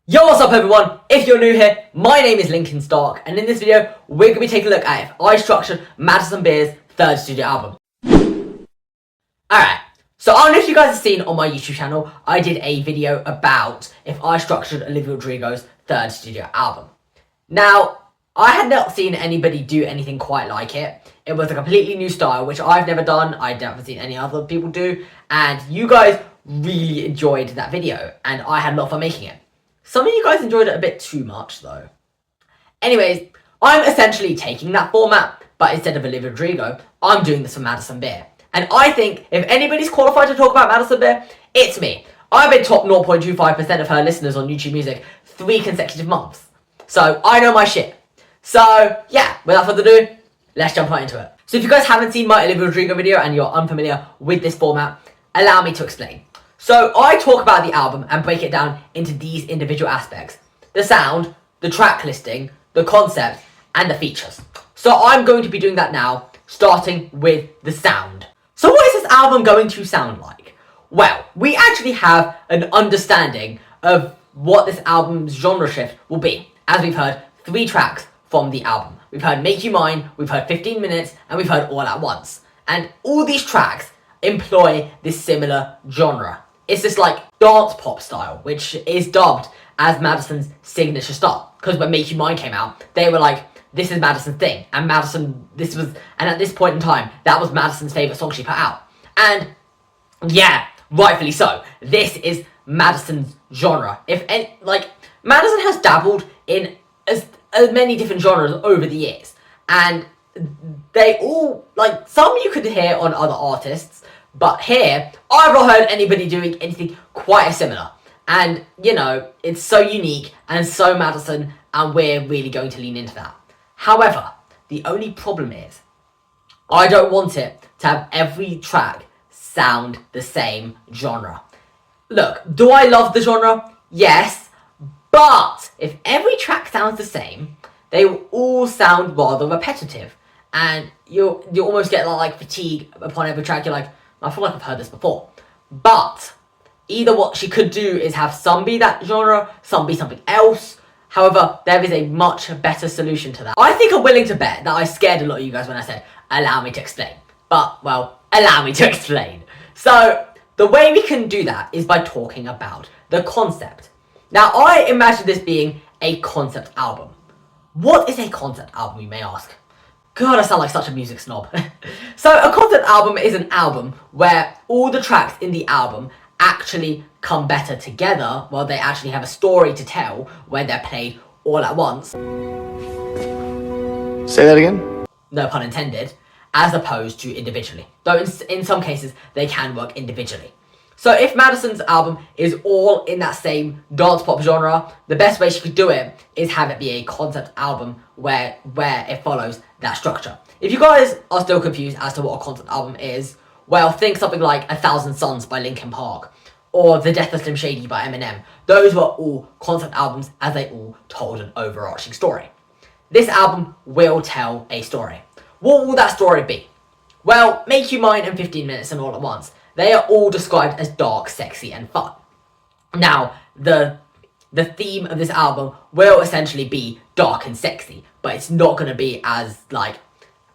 Yo, what's up everyone? If you're new here, my name is Lincoln Stark, and in this video, we're going to be taking a look at if I structured Madison Beer's third studio album. Alright, so I don't know if you guys have seen on my YouTube channel, I did a video about if I structured Olivia Rodrigo's third studio album. Now, I had not seen anybody do anything quite like it. It was a completely new style, which I've never done, I've never seen any other people do, and you guys really enjoyed that video, and I had a lot of fun making it. Some of you guys enjoyed it a bit too much, though. Anyways, I'm essentially taking that format, but instead of Olivia Rodrigo, I'm doing this for Madison Beer. And I think if anybody's qualified to talk about Madison Beer, it's me. I've been top 0.25% of her listeners on YouTube Music 3 consecutive months. So I know my shit. So yeah, without further ado, let's jump right into it. So if you guys haven't seen my Olivia Rodrigo video and you're unfamiliar with this format, allow me to explain. So I talk about the album and break it down into these individual aspects: the sound, the track listing, the concept, and the features. So I'm going to be doing that now, starting with the sound. So what is this album going to sound like? Well, we actually have an understanding of what this album's genre shift will be, as we've heard 3 tracks from the album. We've heard Make You Mine, we've heard 15 Minutes, and we've heard All At Once. And all these tracks employ this similar genre. It's this like dance pop style, which is dubbed as Madison's signature style. Because when Make You Mine came out, they were like, this is Madison's thing. And at this point in time, that was Madison's favourite song she put out. And yeah, rightfully so. This is Madison's genre. Madison has dabbled in as many different genres over the years. And they all, some you could hear on other artists, but here, I've not heard anybody doing anything quite as similar. And, you know, it's so unique and so Madison, and we're really going to lean into that. However, the only problem is, I don't want it to have every track sound the same genre. Look, do I love the genre? Yes, but if every track sounds the same, they will all sound rather repetitive. And you almost get like fatigue upon every track. You're like, I feel like I've heard this before. But either what she could do is have some be that genre, some be something else. However, there is a much better solution to that. I think I'm willing to bet that I scared a lot of you guys when I said, allow me to explain. But, well, allow me to explain. So, the way we can do that is by talking about the concept. Now, I imagine this being a concept album. What is a concept album, you may ask? God, I sound like such a music snob. So a concept album is an album where all the tracks in the album actually come better together, while they actually have a story to tell when they're played all at once. Say that again? No pun intended. As opposed to individually. Though in some cases, they can work individually. So if Madison's album is all in that same dance pop genre, the best way she could do it is have it be a concept album where it follows that structure. If you guys are still confused as to what a concept album is, well, think something like 1,000 Suns by Linkin Park, or The Death of Slim Shady by Eminem. Those were all concept albums as they all told an overarching story. This album will tell a story. What will that story be? Well, Make You Mine and 15 Minutes and All At Once. They are all described as dark, sexy, and fun. Now, the theme of this album will essentially be dark and sexy, but it's not going to be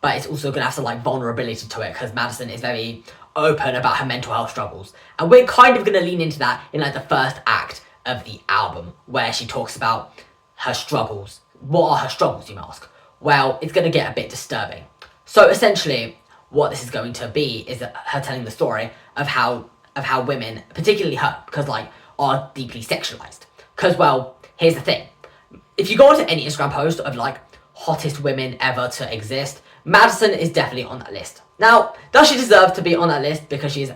but it's also going to have some vulnerability to it, because Madison is very open about her mental health struggles. And we're kind of going to lean into that in the first act of the album, where she talks about her struggles. What are her struggles, you may ask? Well, it's going to get a bit disturbing. So essentially, what this is going to be is her telling the story of how women, particularly her, because are deeply sexualized. Because, well, here's the thing. If you go onto any Instagram post of hottest women ever to exist, Madison is definitely on that list. Now, does she deserve to be on that list because she is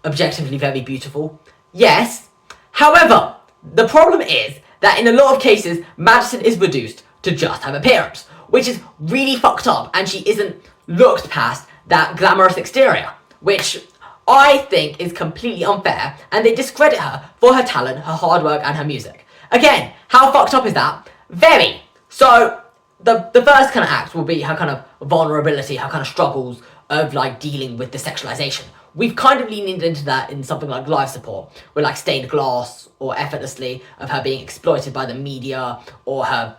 objectively very beautiful? Yes. However, the problem is that in a lot of cases, Madison is reduced to just her appearance, which is really fucked up, and she isn't looked past that glamorous exterior, which I think is completely unfair, and they discredit her for her talent, her hard work, and her music. Again, how fucked up is that? Very. So, the first kind of act will be her kind of vulnerability, her kind of struggles of dealing with the sexualization, we've kind of leaned into that in something like Life Support, with like Stained Glass or Effortlessly, of her being exploited by the media, or her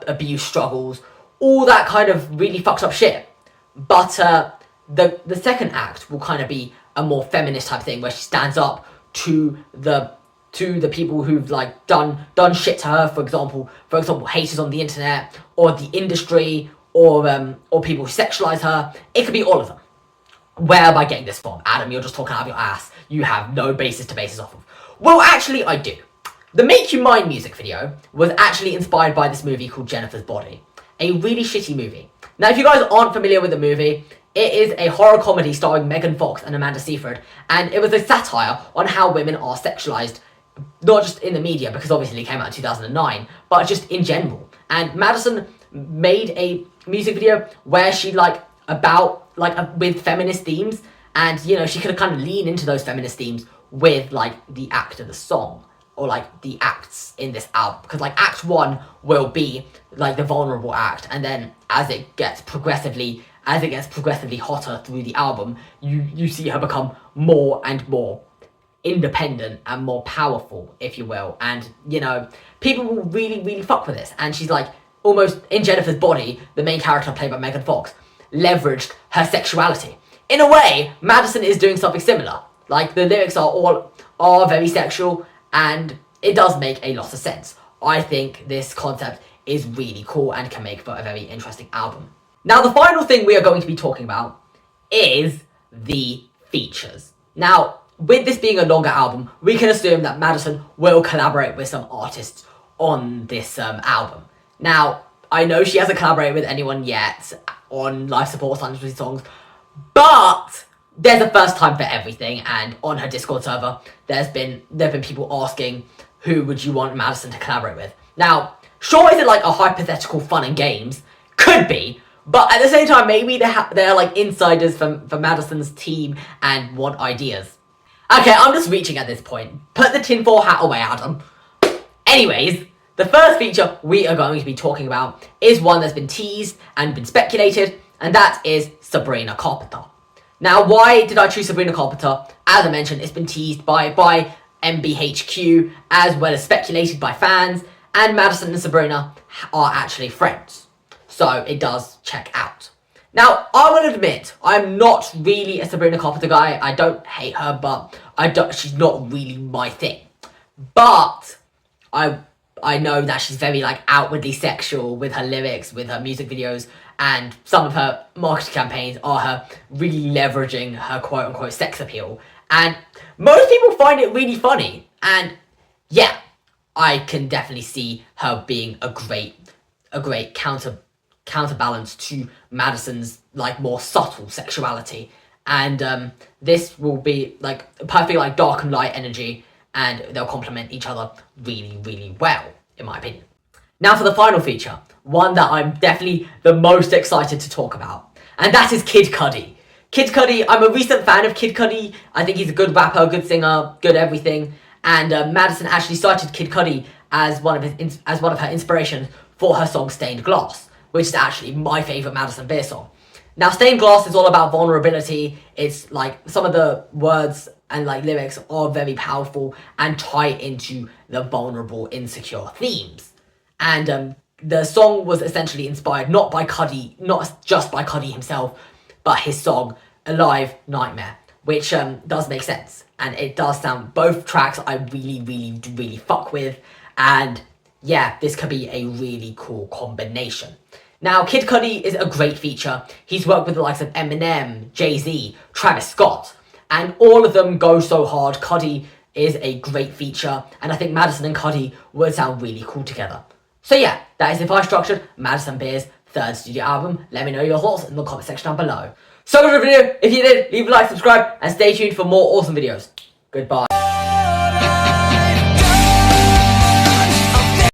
abuse struggles, all that kind of really fucked up shit. But the second act will kind of be a more feminist type thing, where she stands up to the people who've like done shit to her, for example haters on the internet, or the industry, or people who sexualize her. It could be all of them. Where am I getting this from? Adam, you're just talking out of your ass. You have no basis to base this off of. Well, actually, I do. The Make You Mine music video was actually inspired by this movie called Jennifer's Body. A really shitty movie. Now, if you guys aren't familiar with the movie, it is a horror comedy starring Megan Fox and Amanda Seyfried, and it was a satire on how women are sexualized, not just in the media, because obviously it came out in 2009, but just in general. And Madison made a music video where she with feminist themes, and you know, she could have kind of leaned into those feminist themes with like the act of the song, or like the acts in this album, because like act 1 will be like the vulnerable act, and then as it gets progressively hotter through the album, you see her become more and more independent and more powerful, if you will. And you know, people will really fuck with this. And she's like, almost in Jennifer's Body, the main character played by Megan Fox leveraged her sexuality. In a way, Madison is doing something similar. Like, the lyrics are very sexual, and it does make a lot of sense. I think this concept is really cool and can make for a very interesting album. Now, the final thing we are going to be talking about is the features. Now, with this being a longer album, we can assume that Madison will collaborate with some artists on this album. Now, I know she hasn't collaborated with anyone yet on Life Support or songs, but there's a first time for everything, and on her Discord server, there have been people asking, who would you want Madison to collaborate with? Now, sure, is it like a hypothetical fun and games? Could be, but at the same time, maybe they're like insiders for Madison's team and want ideas. Okay, I'm just reaching at this point. Put the tinfoil hat away, Adam. Anyways, the first feature we are going to be talking about is one that's been teased and been speculated, and that is Sabrina Carpenter. Now, why did I choose Sabrina Carpenter? As I mentioned, it's been teased by MBHQ, as well as speculated by fans, and Madison and Sabrina are actually friends. So it does check out. Now, I will admit, I'm not really a Sabrina Carpenter guy. I don't hate her, but she's not really my thing. But I know that she's very like outwardly sexual with her lyrics, with her music videos, and some of her marketing campaigns are her really leveraging her quote-unquote sex appeal. And most people find it really funny. And yeah, I can definitely see her being a great counterbalance to Madison's like more subtle sexuality. And this will be like perfect like dark and light energy, and they'll complement each other really well, in my opinion. Now for the final feature, one that I'm definitely the most excited to talk about, and that is Kid Cudi. Kid Cudi, I'm a recent fan of Kid Cudi. I think he's a good rapper, good singer, good everything. And Madison actually cited Kid Cudi as one of her inspirations for her song Stained Glass, which is actually my favourite Madison Beer song. Now, Stained Glass is all about vulnerability. It's like some of the words and like lyrics are very powerful and tie into the vulnerable, insecure themes. And the song was essentially inspired not just by Cudi himself, but his song Alive Nightmare, which does make sense. And it does sound, both tracks I really fuck with. And yeah, this could be a really cool combination. Now, Kid Cudi is a great feature. He's worked with the likes of Eminem, Jay-Z, Travis Scott, and all of them go so hard. Cudi is a great feature, and I think Madison and Cudi would sound really cool together. So yeah, that is if I structured Madison Beer's third studio album. Let me know your thoughts in the comment section down below. So good for the video. If you did, leave a like, subscribe, and stay tuned for more awesome videos. Goodbye.